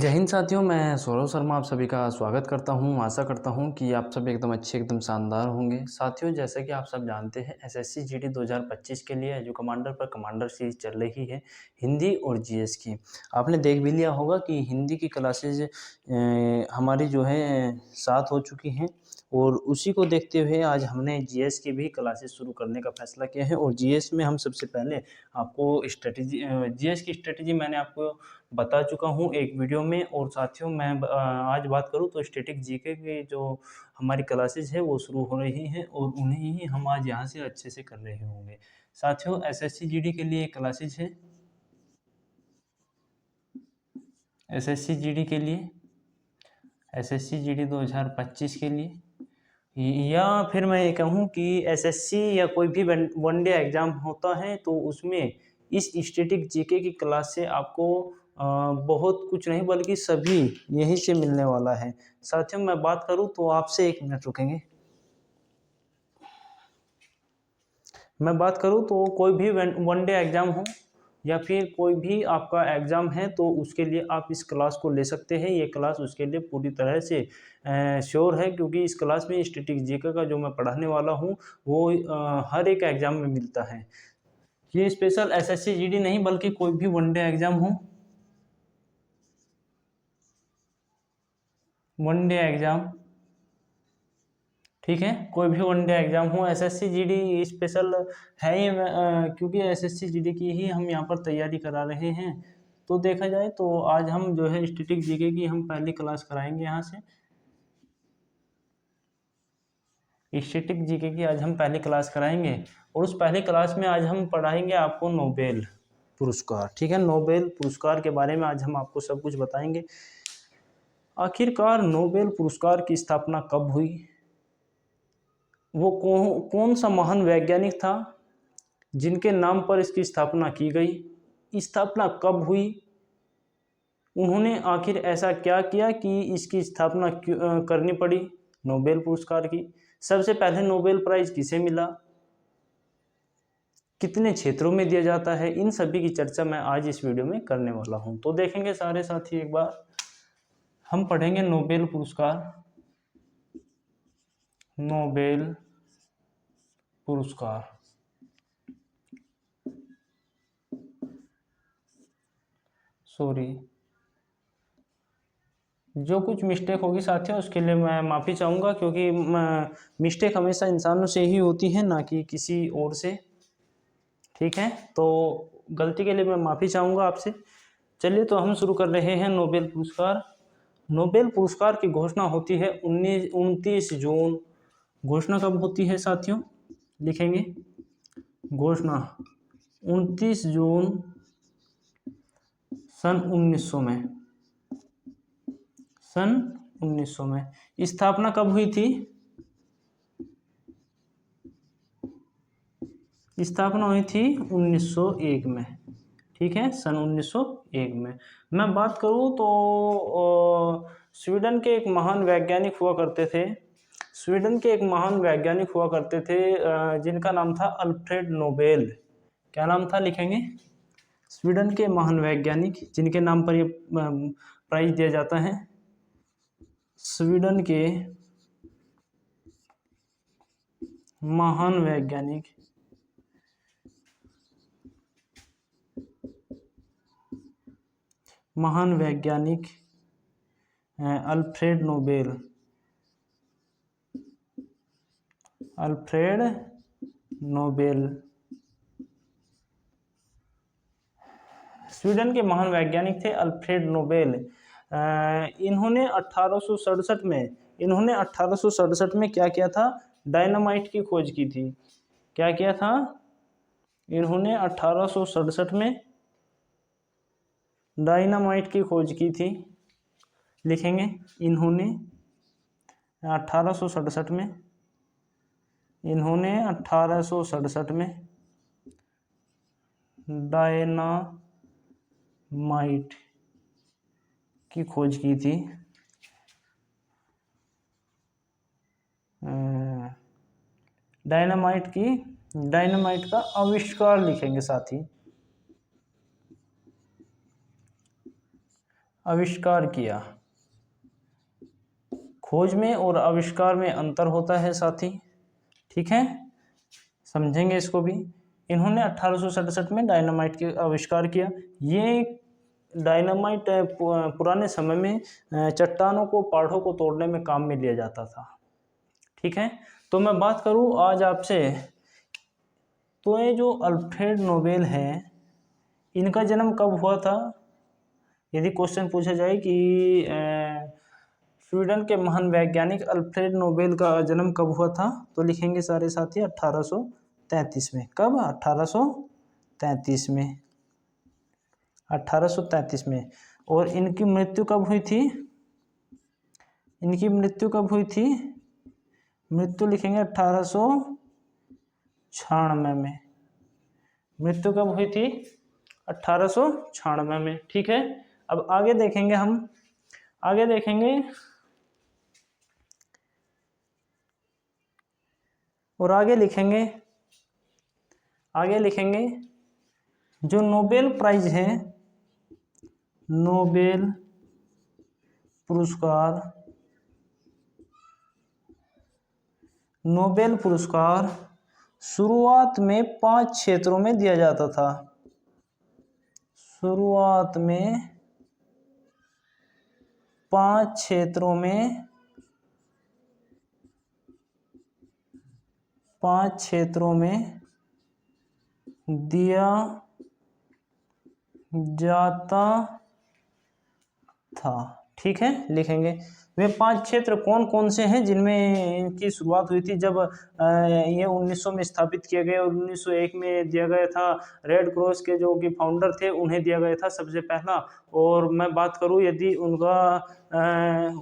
जय हिंद साथियों, मैं सौरभ शर्मा आप सभी का स्वागत करता हूं। आशा करता हूं कि आप सब एकदम अच्छे, एकदम शानदार होंगे। साथियों, जैसा कि आप सब जानते हैं, एसएससी जीडी 2025 के लिए जो कमांडर पर कमांडर सीरीज चल रही है, हिंदी और जीएस की। आपने देख भी लिया होगा कि हिंदी की क्लासेज हमारी जो है 7 हो चुकी हैं और उसी को देखते हुए आज हमने जीएस की भी क्लासेस शुरू करने का फैसला किया है। और जीएस में हम सबसे पहले आपको जीएस की स्ट्रेटेजी मैंने आपको बता चुका हूँ एक वीडियो में। और साथियों, मैं आज बात करूँ तो स्टैटिक जीके की जो हमारी क्लासेज है वो शुरू हो रही हैं और उन्हें ही हम आज यहाँ से अच्छे से कर रहे होंगे। साथियों, एसएससी जीडी के लिए क्लासेज है, एसएससी जीडी के लिए, एसएससी जीडी 2025 के लिए, या फिर मैं ये कहूँ कि एसएससी या कोई भी वनडे एग्ज़ाम होता है तो उसमें इस स्टैटिक जीके की क्लास से आपको बहुत कुछ नहीं बल्कि सभी यहीं से मिलने वाला है। साथियों, मैं बात करूँ तो आपसे 1 मिनट रुकेंगे। मैं बात करूँ तो कोई भी वनडे एग्ज़ाम हो या फिर कोई भी आपका एग्ज़ाम है तो उसके लिए आप इस क्लास को ले सकते हैं। ये क्लास उसके लिए पूरी तरह से श्योर है, क्योंकि इस क्लास में स्टैटिक जीके का जो मैं पढ़ाने वाला हूँ वो हर एक एग्ज़ाम में मिलता है। ये स्पेशल एसएससी जीडी नहीं बल्कि कोई भी वनडे एग्ज़ाम हो, वनडे एग्ज़ाम, ठीक है, कोई भी वनडे एग्ज़ाम हो, एसएससी जीडी स्पेशल है ये। क्योंकि एसएससी जीडी की ही हम यहाँ पर तैयारी करा रहे हैं। तो देखा जाए तो आज हम जो है स्टैटिक जीके की हम पहली क्लास कराएंगे यहाँ से। स्टैटिक जीके की आज हम पहली क्लास कराएंगे और उस पहली क्लास में आज हम पढ़ाएंगे आपको नोबेल पुरस्कार। ठीक है, नोबेल पुरस्कार के बारे में आज हम आपको सब कुछ बताएंगे। आखिरकार नोबेल पुरस्कार की स्थापना कब हुई, वो कौन सा महान वैज्ञानिक था जिनके नाम पर इसकी स्थापना की गई, स्थापना कब हुई, उन्होंने आखिर ऐसा क्या किया कि इसकी स्थापना करनी पड़ी नोबेल पुरस्कार की, सबसे पहले नोबेल प्राइज किसे मिला, कितने क्षेत्रों में दिया जाता है, इन सभी की चर्चा मैं आज इस वीडियो में करने वाला हूं। तो देखेंगे सारे साथी, एक बार हम पढ़ेंगे नोबेल पुरस्कार, नोबेल पुरस्कार, सॉरी जो कुछ मिस्टेक होगी साथियों उसके लिए मैं माफ़ी चाहूँगा, क्योंकि मिस्टेक हमेशा इंसानों से ही होती है ना कि किसी और से। ठीक है, तो गलती के लिए मैं माफ़ी चाहूँगा आपसे। चलिए, तो हम शुरू कर रहे हैं नोबेल पुरस्कार। नोबेल पुरस्कार की घोषणा होती है 29 जून। घोषणा कब होती है साथियों, लिखेंगे घोषणा 29 जून सन 1900 में, सन 1900 में। स्थापना कब हुई थी, स्थापना हुई थी 1901 में। ठीक है, सन 1901 में। मैं बात करूं तो स्वीडन के एक महान वैज्ञानिक हुआ करते थे, स्वीडन के एक महान वैज्ञानिक हुआ करते थे जिनका नाम था अल्फ्रेड नोबेल। क्या नाम था, लिखेंगे स्वीडन के महान वैज्ञानिक जिनके नाम पर ये प्राइज दिया जाता है, स्वीडन के महान वैज्ञानिक Alfred Nobel, Alfred Nobel. Sweden के महान वैज्ञानिक थे अल्फ्रेड नोबेल। इन्होंने 1867 में क्या किया था, डायनामाइट की खोज की थी। क्या किया था, इन्होंने 1867 में डायनामाइट की खोज की थी। लिखेंगे इन्होंने 1867 में, इन्होंने 1867 में डायनामाइट की खोज की थी। डायनामाइट का आविष्कार लिखेंगे साथ ही, आविष्कार किया। खोज में और आविष्कार में अंतर होता है साथी, ठीक है, समझेंगे इसको भी। इन्होंने 1867 में डायनामाइट के आविष्कार किया। ये डायनामाइट पुराने समय में चट्टानों को, पहाड़ों को तोड़ने में काम में लिया जाता था, ठीक है। तो मैं बात करूं आज आपसे, तो ये जो अल्फ्रेड नोबेल है, इनका जन्म कब हुआ था? यदि क्वेश्चन पूछा जाए कि स्वीडन के महान वैज्ञानिक अल्फ्रेड नोबेल का जन्म कब हुआ था, तो लिखेंगे सारे साथी 1833 में। कब? 1833 में, 1833 में। और इनकी मृत्यु कब हुई थी? इनकी मृत्यु कब हुई थी? मृत्यु लिखेंगे 1896 में। मृत्यु कब हुई थी? 1896 में, ठीक है। अब आगे देखेंगे हम, आगे देखेंगे और आगे लिखेंगे, आगे लिखेंगे जो नोबेल प्राइज है, नोबेल पुरस्कार, नोबेल पुरस्कार शुरुआत में 5 क्षेत्रों में दिया जाता था। शुरुआत में 5 क्षेत्रों में, 5 क्षेत्रों में दिया जाता था, ठीक है, लिखेंगे। वे 5 क्षेत्र कौन कौन से हैं जिनमें इनकी शुरुआत हुई थी? जब ये 1900 में स्थापित किए गए और 1901 में दिया गया था। रेड क्रॉस के जो कि फाउंडर थे उन्हें दिया गया था सबसे पहला। और मैं बात करूं यदि उनका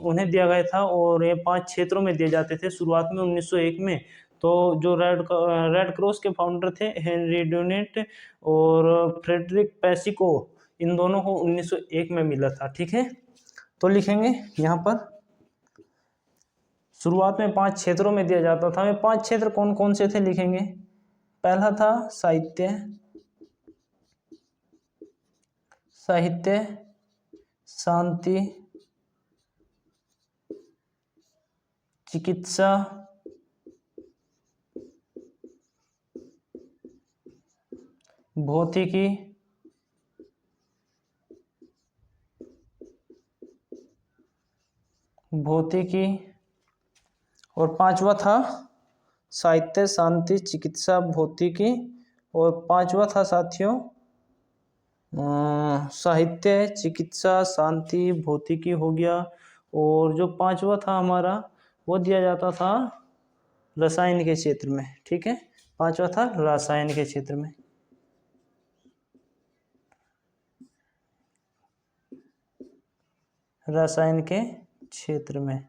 उन्हें दिया गया था, और ये 5 क्षेत्रों में दिए जाते थे शुरुआत में 1901 में। तो जो रेड क्रॉस के फाउंडर थे हेनरी ड्यूनेट और फ्रेडरिक पैसिको, इन दोनों को 1901 में मिला था, ठीक है। तो लिखेंगे यहाँ पर शुरुआत में 5 क्षेत्रों में दिया जाता था। वे 5 क्षेत्र कौन कौन से थे, लिखेंगे। पहला था साहित्य, साहित्य, शांति, चिकित्सा, भौतिकी, भौतिकी, और 5वां था साहित्य, शांति, चिकित्सा, भौतिकी, और 5वां था साथियों साहित्य, चिकित्सा, शांति, भौतिकी हो गया। और जो 5वां था हमारा, वो दिया जाता था रसायन के क्षेत्र में, ठीक है। 5वां था रसायन के क्षेत्र में। रसायन के क्षेत्र में।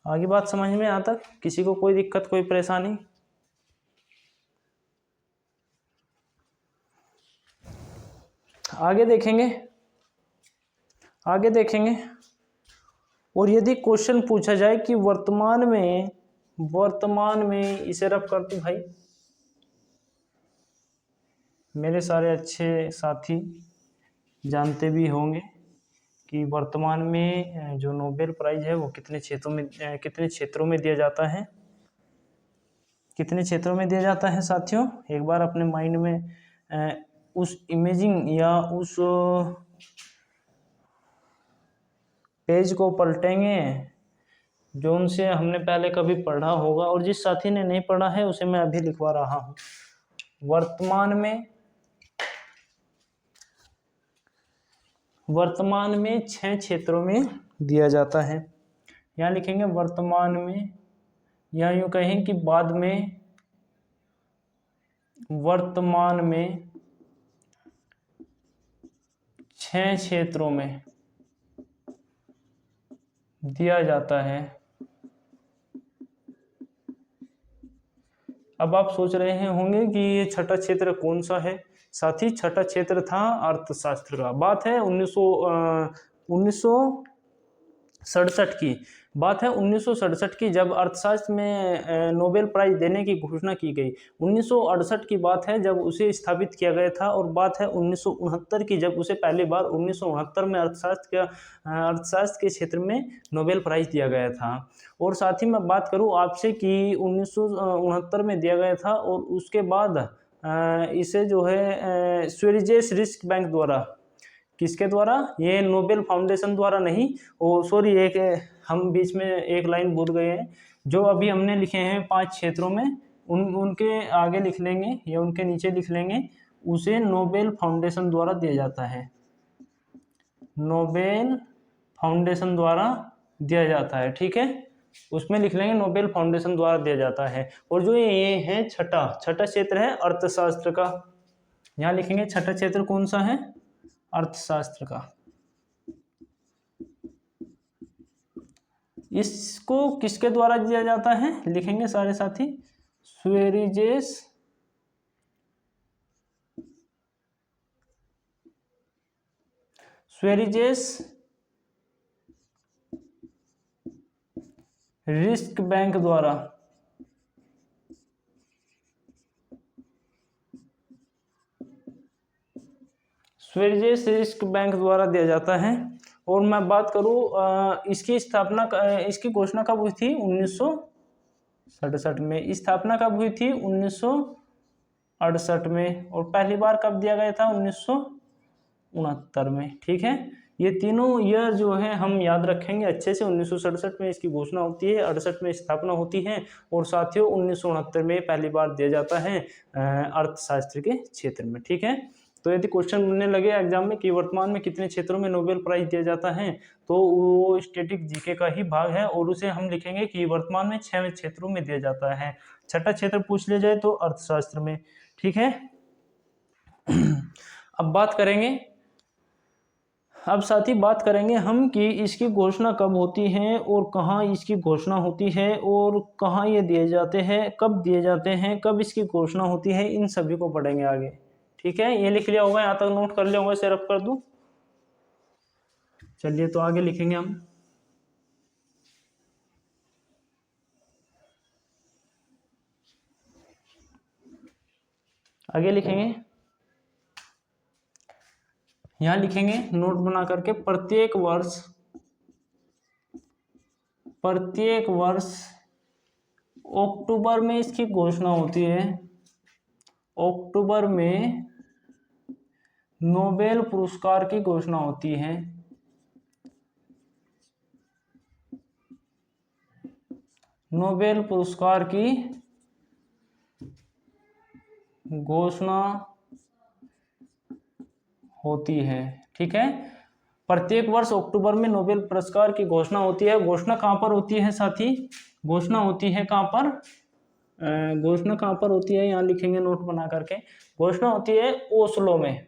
आगे बात समझ में यहाँ तक? किसी को कोई दिक्कत, कोई परेशानी? आगे देखेंगे, आगे देखेंगे। और यदि क्वेश्चन पूछा जाए कि वर्तमान में इसे रब कर दूं भाई, मेरे सारे अच्छे साथी जानते भी होंगे कि वर्तमान में जो नोबेल प्राइज है वो कितने क्षेत्रों में दिया जाता है। कितने क्षेत्रों में दिया जाता है साथियों? एक बार अपने माइंड में उस इमेजिंग या उस पेज को पलटेंगे जो उनसे हमने पहले कभी पढ़ा होगा, और जिस साथी ने नहीं पढ़ा है उसे मैं अभी लिखवा रहा हूँ। वर्तमान में 6 क्षेत्रों में दिया जाता है। यहाँ लिखेंगे वर्तमान में, या यूँ कहें कि बाद में, वर्तमान में 6 क्षेत्रों में दिया जाता है। अब आप सोच रहे होंगे कि ये छठा क्षेत्र कौन सा है? साथी, छठा क्षेत्र था अर्थशास्त्र का। बात है 1967 की, बात है 1967 की, जब अर्थशास्त्र में नोबेल प्राइज देने की घोषणा की गई। 1968 की बात है जब उसे स्थापित किया गया था, और बात है 1969 की, जब उसे पहली बार 1969 में अर्थशास्त्र के क्षेत्र में नोबेल प्राइज दिया गया था। और साथ ही मैं बात करूं आपसे कि 1969 में दिया गया था, और उसके बाद इसे जो है स्वेरिजेस रिस्क बैंक द्वारा, किसके द्वारा, ये नोबेल फाउंडेशन द्वारा नहीं, ओ सॉरी, एक हम बीच में एक लाइन भूल गए हैं, जो अभी हमने लिखे हैं 5 क्षेत्रों में, उनके आगे लिख लेंगे या उनके नीचे लिख लेंगे, उसे नोबेल फाउंडेशन द्वारा दिया जाता है, नोबेल फाउंडेशन द्वारा दिया जाता है, ठीक है, उसमें लिख लेंगे नोबेल फाउंडेशन द्वारा दिया जाता है। और जो ये है छठा क्षेत्र है अर्थशास्त्र का, यहाँ लिखेंगे छठा क्षेत्र कौन सा है, अर्थशास्त्र का। इसको किसके द्वारा दिया जाता है, लिखेंगे सारे साथी, स्वेरिजेस रिस्क बैंक द्वारा, स्वेरिजेस रिस्क बैंक द्वारा दिया जाता है। और मैं बात करूं इसकी स्थापना, इसकी घोषणा कब हुई थी, 1967 में। स्थापना कब हुई थी, 1968 में। और पहली बार कब दिया गया था, 1969 में, ठीक है। ये तीनों ईयर जो है हम याद रखेंगे अच्छे से। 1967 में इसकी घोषणा होती है, 68 में स्थापना होती है, और साथियों 1969 में पहली बार दिया जाता है अर्थशास्त्र के क्षेत्र में, ठीक है। तो यदि क्वेश्चन बनने लगे एग्जाम में कि वर्तमान में कितने क्षेत्रों में नोबेल प्राइज दिया जाता है, तो वो स्टैटिक जीके का ही भाग है, और उसे हम लिखेंगे कि वर्तमान में 6 क्षेत्रों में दिया जाता है। छठा क्षेत्र पूछ लिया जाए तो अर्थशास्त्र में, ठीक है। अब साथी बात करेंगे हम कि इसकी घोषणा कब होती है, और कहाँ इसकी घोषणा होती है, और कहाँ ये दिए जाते हैं, कब दिए जाते हैं, कब इसकी घोषणा होती है, इन सभी को पढ़ेंगे आगे, ठीक है। ये लिख लिया होगा, यहाँ तक नोट कर लिया होगा, इसे रब कर दूं। चलिए तो आगे लिखेंगे हम। आगे लिखेंगे, यहाँ लिखेंगे नोट बना करके, प्रत्येक वर्ष अक्टूबर में इसकी घोषणा होती है। अक्टूबर में नोबेल पुरस्कार की घोषणा होती है। नोबेल पुरस्कार की घोषणा होती है, ठीक है। प्रत्येक वर्ष अक्टूबर में नोबेल पुरस्कार की घोषणा होती है। घोषणा कहाँ पर होती है साथी, घोषणा होती है कहाँ पर, घोषणा कहाँ पर होती है, यहाँ लिखेंगे नोट बना करके। घोषणा होती है ओस्लो में,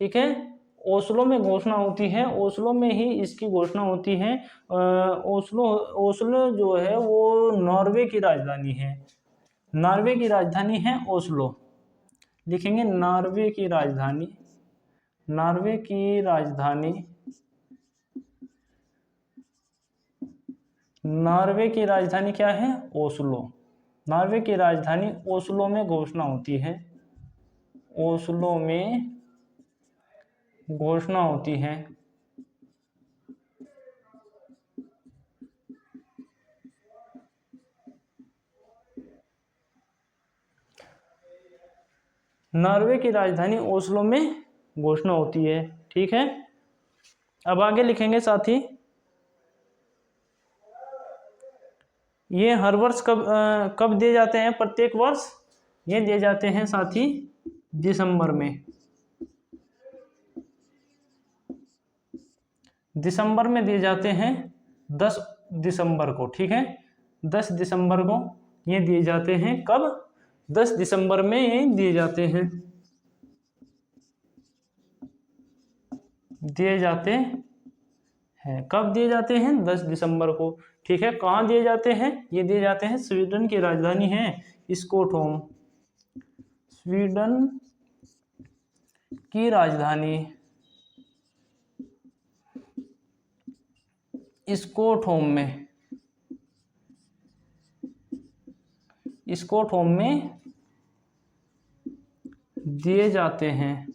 ठीक है। ओस्लो में घोषणा होती है, ओस्लो में ही इसकी घोषणा होती है। ओस्लो जो है वो नॉर्वे की राजधानी है। नॉर्वे की राजधानी है ओस्लो, लिखेंगे नॉर्वे की राजधानी, नॉर्वे की राजधानी, नॉर्वे की राजधानी क्या है, ओस्लो। नॉर्वे की राजधानी ओस्लो में घोषणा होती है, ओस्लो में घोषणा होती है। नॉर्वे की राजधानी ओस्लो में घोषणा होती है, ठीक है। अब आगे लिखेंगे साथी, ये हर वर्ष कब दिए जाते हैं, प्रत्येक वर्ष ये दिए जाते हैं साथी दिसंबर में। दिसंबर में दिए जाते हैं, 10 दिसंबर को, ठीक है। 10 दिसंबर को ये दिए जाते हैं, कब, 10 दिसंबर में ये दिए जाते हैं, दिए जाते हैं। कब दिए जाते हैं, 10 दिसंबर को, ठीक है। कहाँ दिए जाते हैं, ये दिए जाते हैं स्वीडन की राजधानी है स्टॉकहोम, स्वीडन की राजधानी स्टॉकहोम में, स्टॉकहोम में दिए जाते हैं।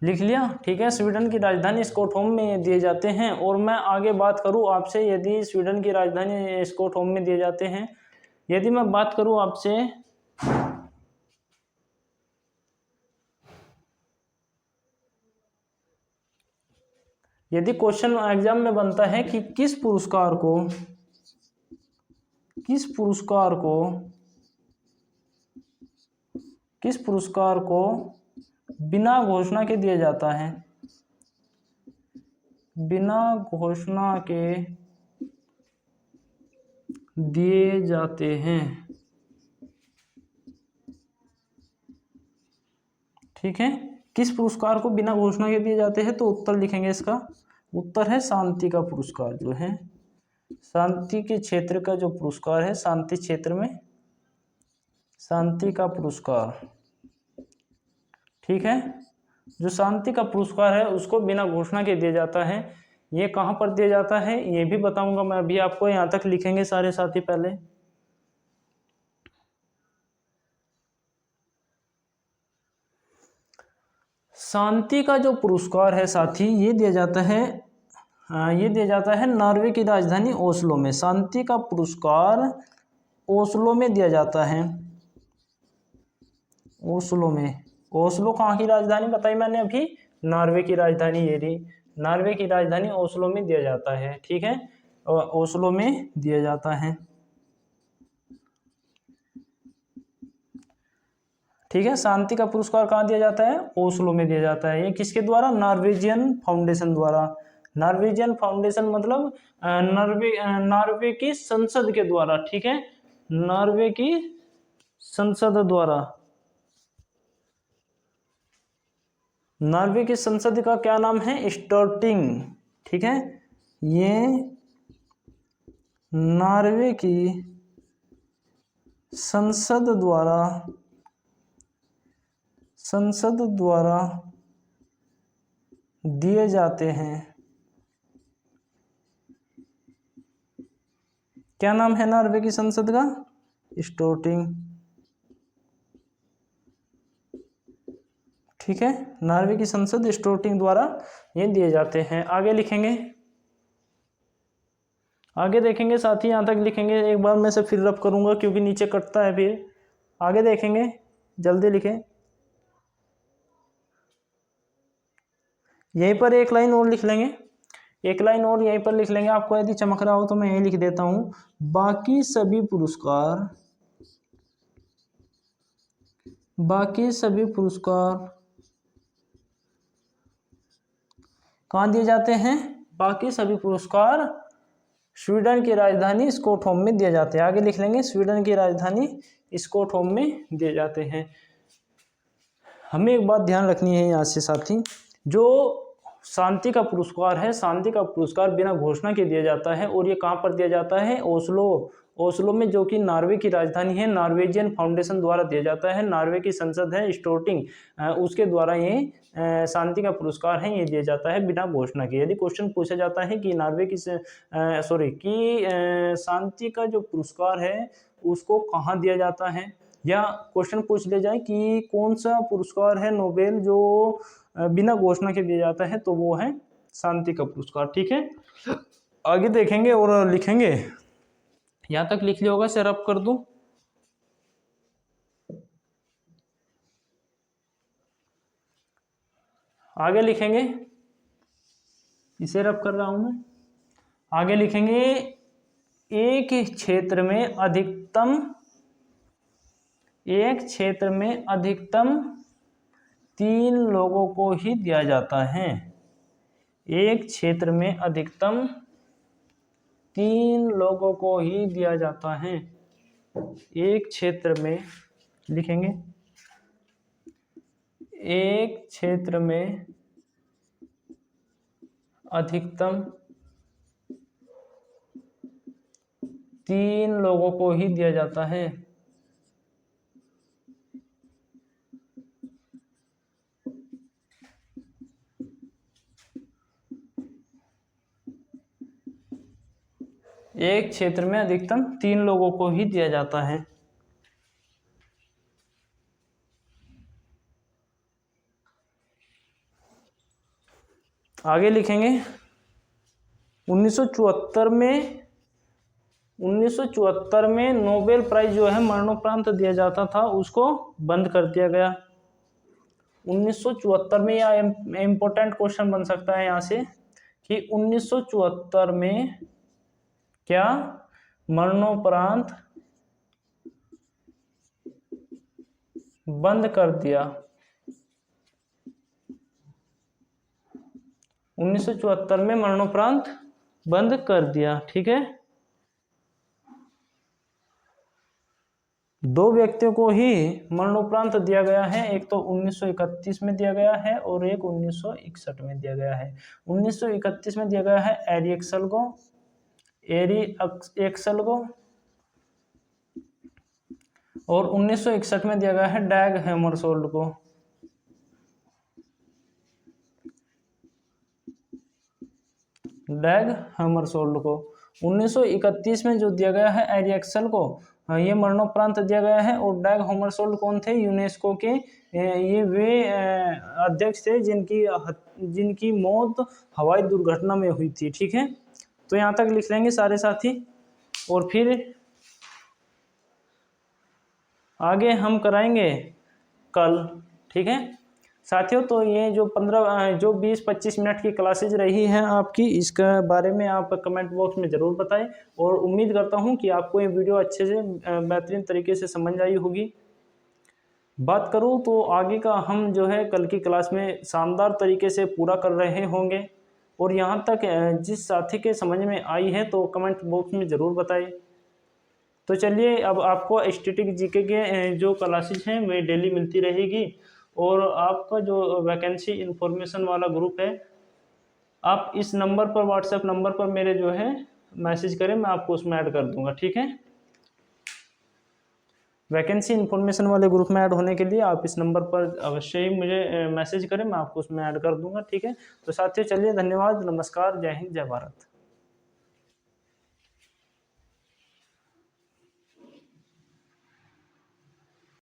लिख लिया, ठीक है। स्वीडन की राजधानी स्टॉकहोम में दिए जाते हैं। और मैं आगे बात करूं आपसे, यदि स्वीडन की राजधानी स्टॉकहोम में दिए जाते हैं, यदि मैं बात करूं आपसे यदि क्वेश्चन एग्जाम में बनता है कि किस पुरस्कार को बिना घोषणा के दिया जाता है, बिना घोषणा के दिए जाते हैं, ठीक है। किस पुरस्कार को बिना घोषणा के दिए जाते हैं, तो उत्तर लिखेंगे, इसका उत्तर है शांति का पुरस्कार। जो है शांति के क्षेत्र का जो पुरस्कार है, शांति क्षेत्र में शांति का पुरस्कार, ठीक है। जो शांति का पुरस्कार है उसको बिना घोषणा के दिया जाता है। ये कहाँ पर दिया जाता है ये भी बताऊंगा मैं अभी आपको। यहाँ तक लिखेंगे सारे साथी। पहले शांति का जो पुरस्कार है साथी, ये दिया जाता है नॉर्वे की राजधानी ओस्लो में। शांति का पुरस्कार ओस्लो में दिया जाता है, ओस्लो में। ओस्लो कहाँ की राजधानी बताई मैंने अभी? नॉर्वे की राजधानी। ये रही नॉर्वे की राजधानी ओस्लो में दिया जाता है, ठीक है। ओस्लो में दिया जाता है, ठीक है। शांति का पुरस्कार कहाँ दिया जाता है? ओस्लो में दिया जाता है। ये किसके द्वारा? नॉर्वेजियन फाउंडेशन द्वारा। नॉर्वेजियन फाउंडेशन मतलब नॉर्वे की संसद के द्वारा, ठीक है। नॉर्वे की संसद द्वारा। नॉर्वे की संसद का क्या नाम है? स्टोर्टिंग, ठीक है। ये नॉर्वे की संसद द्वारा दिए जाते हैं। क्या नाम है नॉर्वे की संसद का? स्टोर्टिंग, ठीक है। नॉर्वे की संसद स्टोर्टिंग द्वारा ये दिए जाते हैं। आगे लिखेंगे, आगे देखेंगे साथी। यहाँ तक लिखेंगे, एक बार मैं से फिर रब करूंगा क्योंकि नीचे कटता है फिर। आगे देखेंगे, जल्दी लिखें। यहीं पर एक लाइन और लिख लेंगे, एक लाइन और यहीं पर लिख लेंगे। आपको यदि चमक रहा हो तो मैं यही लिख देता हूँ, बाकी सभी पुरस्कार कहाँ दिए जाते हैं? बाकी सभी पुरस्कार स्वीडन की राजधानी स्टॉकहोम में दिए जाते हैं। आगे लिख लेंगे, स्वीडन की राजधानी स्टॉकहोम में दिए जाते हैं। हमें एक बात ध्यान रखनी है यहाँ से साथी, जो शांति का पुरस्कार है, शांति का पुरस्कार बिना घोषणा के दिया जाता है। और ये कहाँ पर दिया जाता है? ओस्लो में, जो कि नॉर्वे की राजधानी है। नॉर्वेजियन फाउंडेशन द्वारा दिया जाता है। नॉर्वे की संसद है स्टोर्टिंग, उसके द्वारा ये शांति का पुरस्कार है, ये दिया जाता है बिना घोषणा के। यदि क्वेश्चन पूछा जाता है कि शांति का जो पुरस्कार है उसको कहाँ दिया जाता है, या क्वेश्चन पूछ ले जाए कि कौन सा पुरस्कार है नोबेल जो बिना घोषणा के दिया जाता है, तो वो है शांति का पुरस्कार, ठीक है। आगे देखेंगे और लिखेंगे। यहां तक लिख लिया होगा, इसे रब कर दूं। आगे लिखेंगे, इसे रब कर रहा हूं मैं। आगे लिखेंगे, एक क्षेत्र में अधिकतम 3 लोगों को ही दिया जाता है। एक क्षेत्र में अधिकतम 3 लोगों को ही दिया जाता है। एक क्षेत्र में लिखेंगे, एक क्षेत्र में अधिकतम 3 लोगों को ही दिया जाता है। एक क्षेत्र में अधिकतम 3 लोगों को ही दिया जाता है। आगे लिखेंगे 1974 में नोबेल प्राइज जो है मरणोपरांत दिया जाता था, उसको बंद कर दिया गया। 1974 में, या इम्पोर्टेंट क्वेश्चन बन सकता है यहाँ से कि 1974 में क्या मरणोपरांत बंद कर दिया? 1974 में मरणोपरांत बंद कर दिया। ठीक है, 2 व्यक्तियों को ही मरणोपरांत दिया गया है, एक तो 1931 में दिया गया है और एक 1961 में दिया गया है। 1931 में दिया गया है एरी एक्सल को और 1961 में दिया गया है डैग हैमरशोल्ड को। डैग हैमरशोल्ड को 1931 में जो दिया गया है एरी एक्सल को, ये मरणोपरांत दिया गया है। और डैग हैमरशोल्ड कौन थे? यूनेस्को के ये वे अध्यक्ष थे जिनकी मौत हवाई दुर्घटना में हुई थी। ठीक है, तो यहाँ तक लिख लेंगे सारे साथी, और फिर आगे हम कराएंगे कल। ठीक है साथियों, तो ये जो 20-25 मिनट की क्लासेज रही हैं आपकी, इसके बारे में आप कमेंट बॉक्स में ज़रूर बताएं, और उम्मीद करता हूं कि आपको ये वीडियो अच्छे से बेहतरीन तरीके से समझ आई होगी। बात करूं तो आगे का हम जो है कल की क्लास में शानदार तरीके से पूरा कर रहे होंगे, और यहाँ तक जिस साथी के समझ में आई है तो कमेंट बॉक्स में ज़रूर बताएं। तो चलिए, अब आपको स्टैटिक जीके के जो क्लासेज हैं वे डेली मिलती रहेगी, और आपका जो वैकेंसी इन्फॉर्मेशन वाला ग्रुप है, आप इस नंबर पर, व्हाट्सएप नंबर पर मेरे जो है मैसेज करें, मैं आपको उसमें ऐड कर दूंगा। ठीक है, वैकेंसी इन्फॉर्मेशन वाले ग्रुप में ऐड होने के लिए आप इस नंबर पर अवश्य ही मुझे मैसेज करें, मैं आपको उसमें ऐड कर दूंगा। ठीक है, तो साथियों चलिए, धन्यवाद, नमस्कार, जय हिंद, जय भारत।